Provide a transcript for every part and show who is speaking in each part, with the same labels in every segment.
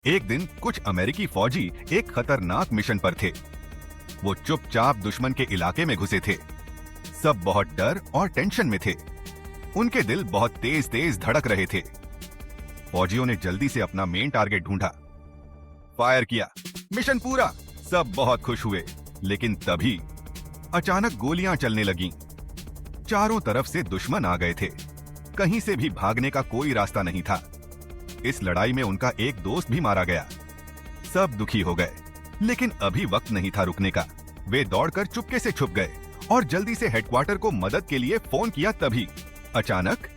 Speaker 1: एक दिन कुछ अमेरिकी फौजी एक खतरनाक मिशन पर थे। वो चुपचाप दुश्मन के इलाके में घुसे थे। सब बहुत डर और टेंशन में थे। उनके दिल बहुत तेज तेज धड़क रहे थे। फौजियों ने जल्दी से अपना मेन टारगेट ढूंढा, फायर किया, मिशन पूरा। सब बहुत खुश हुए, लेकिन तभी अचानक गोलियां चलने लगीं। चारों तरफ से दुश्मन आ गए थे। कहीं से भी भागने का कोई रास्ता नहीं था। इस लड़ाई में उनका एक दोस्त भी मारा गया। सब दुखी हो गए, लेकिन अभी वक्त नहीं था रुकने का। वे दौड़कर चुपके से छुप गए और जल्दी से हेडक्वार्टर को मदद के लिए फोन किया। तभी अचानक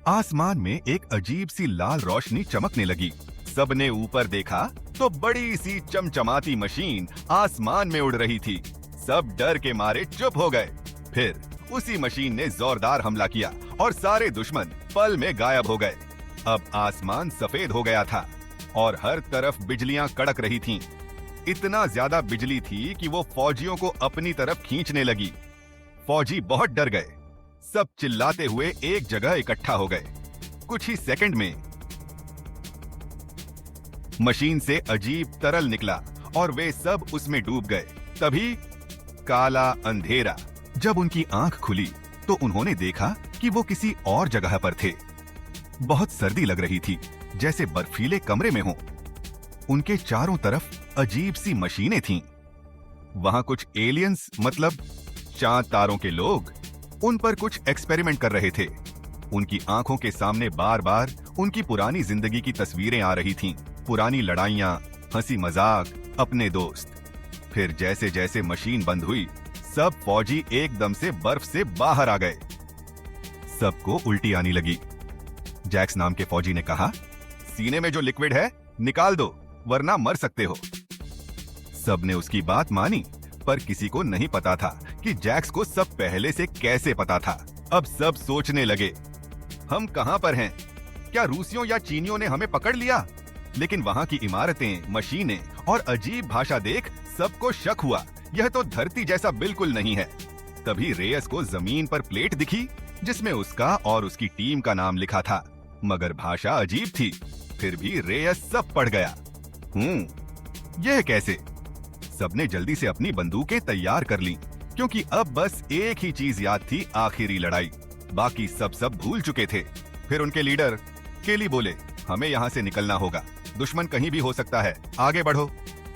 Speaker 1: आसमान में एक अजीब सी लाल रोशनी चमकने लगी। सबने ऊपर देखा तो बड़ी सी चमचमाती मशीन आसमान में उड़ रही थी। सब डर के मारे चुप हो गए। फिर उसी मशीन ने जोरदार हमला किया और सारे दुश्मन पल में गायब हो गए। अब आसमान सफेद हो गया था और हर तरफ बिजलियां कड़क रही थीं। इतना ज्यादा बिजली थी कि वो फौजियों को अपनी तरफ खींचने लगी। फौजी बहुत डर गए। सब चिल्लाते हुए एक जगह इकट्ठा हो गए। कुछ ही सेकंड में मशीन से अजीब तरल निकला और वे सब उसमें डूब गए। तभी काला अंधेरा। जब उनकी आंख खुली तो उन्होंने देखा कि वो किसी और जगह पर थे। बहुत सर्दी लग रही थी, जैसे बर्फीले कमरे में हो। उनके चारों तरफ अजीब सी मशीनें थीं। वहां कुछ एलियंस, मतलब चांद तारों के लोग, उन पर कुछ एक्सपेरिमेंट कर रहे थे। उनकी आंखों के सामने बार बार उनकी पुरानी जिंदगी की तस्वीरें आ रही थीं। पुरानी लड़ाइयां, हंसी मजाक, अपने दोस्त। फिर जैसे जैसे मशीन बंद हुई, सब फौजी एकदम से बर्फ से बाहर आ गए। सबको उल्टी आने लगी। जैक्स नाम के फौजी ने कहा, सीने में जो लिक्विड है निकाल दो, वरना मर सकते हो। सबने उसकी बात मानी, पर किसी को नहीं पता था कि जैक्स को सब पहले से कैसे पता था। अब सब सोचने लगे, हम कहां पर हैं? क्या रूसियों या चीनियों ने हमें पकड़ लिया? लेकिन वहां की इमारतें, मशीनें और अजीब भाषा देख सबको शक हुआ, यह तो धरती जैसा बिल्कुल नहीं है। तभी रेयस को जमीन पर प्लेट दिखी, जिसमें उसका और उसकी टीम का नाम लिखा था, मगर भाषा अजीब थी। फिर भी रेयस सब पढ़ गया। यह कैसे? सबने जल्दी से अपनी बंदूकें तैयार कर लीं, क्योंकि अब बस एक ही चीज याद थी, आखिरी लड़ाई। बाकी सब भूल चुके थे। फिर उनके लीडर केली बोले, हमें यहाँ से निकलना होगा, दुश्मन कहीं भी हो सकता है, आगे बढ़ो।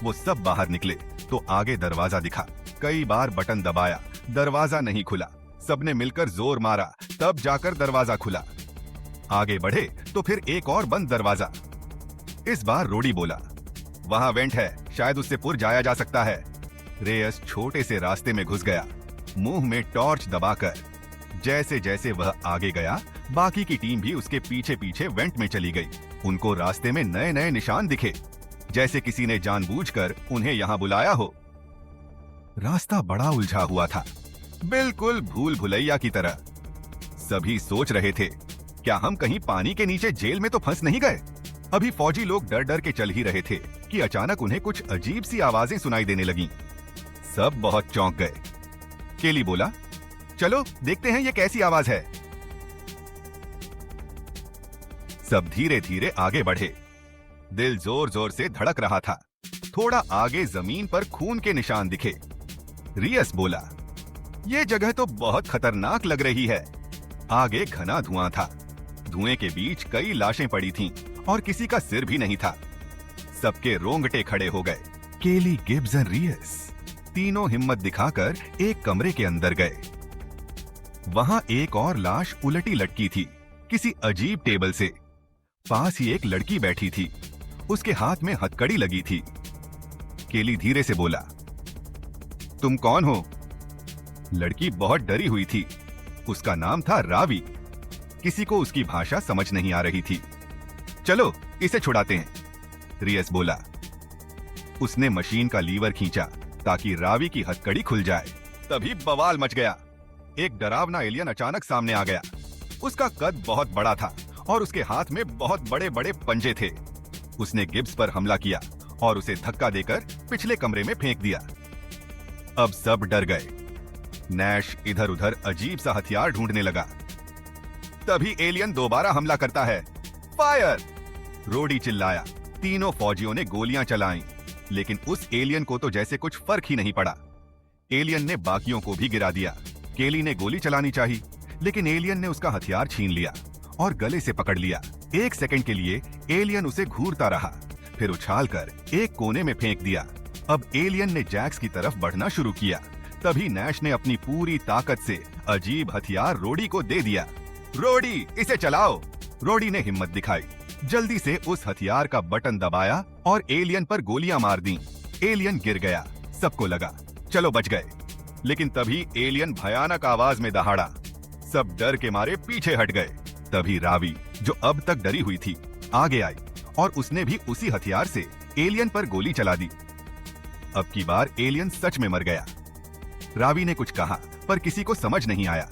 Speaker 1: वो सब बाहर निकले तो आगे दरवाजा दिखा। कई बार बटन दबाया, दरवाजा नहीं खुला। सबने मिलकर जोर मारा, तब जाकर दरवाजा खुला। आगे बढ़े तो फिर एक और बंद दरवाजा। इस बार रोडी बोला, वहां वेंट है, शायद उससे पुर जाया जा सकता है। रेयस छोटे से रास्ते में घुस गया, मुंह में टॉर्च दबाकर। जैसे जैसे वह आगे गया, बाकी की टीम भी उसके पीछे पीछे वेंट में चली गई। उनको रास्ते में नए नए निशान दिखे, जैसे किसी ने जानबूझकर उन्हें यहाँ बुलाया हो। रास्ता बड़ा उलझा हुआ था, बिल्कुल भूल भुलैया की तरह। सभी सोच रहे थे, क्या हम कहीं पानी के नीचे जेल में तो फंस नहीं गए? अभी फौजी लोग डर डर के चल ही रहे थे कि अचानक उन्हें कुछ अजीब सी आवाजें सुनाई देने लगीं। सब बहुत चौंक गए। केली बोला, चलो देखते हैं ये कैसी आवाज है। सब धीरे धीरे आगे बढ़े। दिल जोर जोर से धड़क रहा था। थोड़ा आगे जमीन पर खून के निशान दिखे। रियस बोला, ये जगह तो बहुत खतरनाक लग रही है। आगे घना धुआं था। धुएं के बीच कई लाशें पड़ी थीं और किसी का सिर भी नहीं था। सबके रोंगटे खड़े हो गए। केली, गिब्स और रियस तीनों हिम्मत दिखाकर एक कमरे के अंदर गए। वहां एक और लाश उलटी लटकी थी, किसी अजीब टेबल से। पास ही एक लड़की बैठी थी, उसके हाथ में हथकड़ी लगी थी। केली धीरे से बोला, तुम कौन हो? लड़की बहुत डरी हुई थी। उसका नाम था रावी। किसी को उसकी भाषा समझ नहीं आ रही थी। चलो इसे छुड़ाते हैं, रियस बोला। उसने मशीन का लीवर खींचा ताकि रावी की हथकड़ी खुल जाए। तभी बवाल मच गया। एक डरावना एलियन अचानक सामने आ गया। उसका कद बहुत बड़ा था और उसके हाथ में बहुत बड़े बड़े पंजे थे। उसने गिब्स पर हमला किया और उसे धक्का देकर पिछले कमरे में फेंक दिया। अब सब डर गए। नैश इधर उधर अजीब सा हथियार ढूंढने लगा। तभी एलियन दोबारा हमला करता है। फायर! रोडी चिल्लाया। तीनों फौजियों ने गोलियां चलाईं, लेकिन उस एलियन को तो जैसे कुछ फर्क ही नहीं पड़ा। एलियन ने बाकियों को भी गिरा दिया। केली ने गोली चलानी चाहिए, लेकिन एलियन ने उसका हथियार छीन लिया और गले से पकड़ लिया। 1 सेकंड के लिए एलियन उसे घूरता रहा, फिर उछालकर एक कोने में फेंक दिया। अब एलियन ने जैक्स की तरफ बढ़ना शुरू किया। तभी नैश ने अपनी पूरी ताकत से अजीब हथियार रोडी को दे दिया। रोडी, इसे चलाओ। रोडी ने हिम्मत दिखाई, जल्दी से उस हथियार का बटन दबाया और एलियन पर गोलियां मार दी। एलियन गिर गया। सबको लगा चलो बच गए, लेकिन तभी एलियन भयानक आवाज में दहाड़ा। सब डर के मारे पीछे हट गए। तभी रावी, जो अब तक डरी हुई थी, आगे आई और उसने भी उसी हथियार से एलियन पर गोली चला दी। अब की बार एलियन सच में मर गया। रावी ने कुछ कहा पर किसी को समझ नहीं आया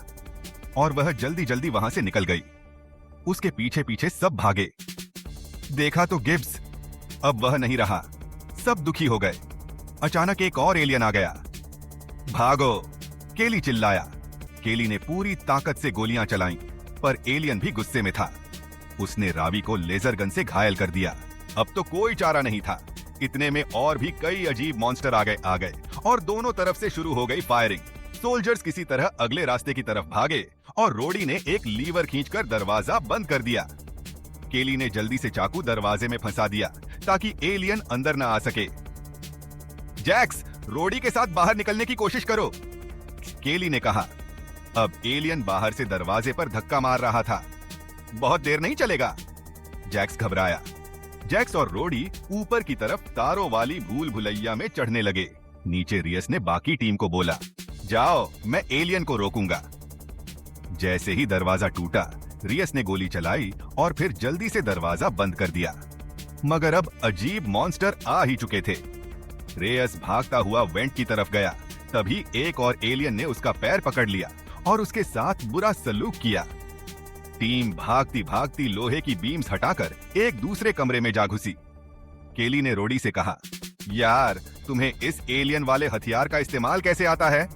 Speaker 1: और वह जल्दी जल्दी वहां से निकल गई। उसके पीछे पीछे सब भागे। देखा तो गिब्स, अब वह नहीं रहा। सब दुखी हो गए। अचानक एक और एलियन आ गया। भागो, केली चिल्लाया। केली ने पूरी ताकत से गोलियां चलाईं, पर एलियन भी गुस्से में था। उसने रावी को लेजर गन से घायल कर दिया। अब तो कोई चारा नहीं था। इतने में और भी कई अजीब मॉन्स्टर आ गए और दोनों तरफ से शुरू हो गई फायरिंग। सोल्जर्स किसी तरह अगले रास्ते की तरफ भागे और रोडी ने एक लीवर खींचकर दरवाजा बंद कर दिया। केली ने जल्दी से चाकू दरवाजे में फंसा दिया ताकि एलियन अंदर न आ सके। जैक्स, रोडी के साथ बाहर निकलने की कोशिश करो, केली ने कहा। अब एलियन बाहर से दरवाजे पर धक्का मार रहा था। बहुत देर नहीं चलेगा। जैक्स घबराया। जैक्स और रोडी ऊपर की तरफ तारों वाली भूल भुलैया में चढ़ने लगे। नीचे रियस ने बाकी टीम को बोला, जाओ, मैं एलियन को रोकूंगा। जैसे ही दरवाजा टूटा, रियस ने गोली चलाई और फिर जल्दी से दरवाजा बंद कर दिया। मगर अब अजीब मॉन्स्टर आ ही चुके थे। रेयस भागता हुआ वेंट की तरफ गया। तभी एक और एलियन ने उसका पैर पकड़ लिया और उसके साथ बुरा सलूक किया। टीम भागती भागती लोहे की बीम्स हटाकर एक दूसरे कमरे में जा घुसी। केली ने रोडी से कहा, यार, तुम्हें इस एलियन वाले हथियार का इस्तेमाल कैसे आता है?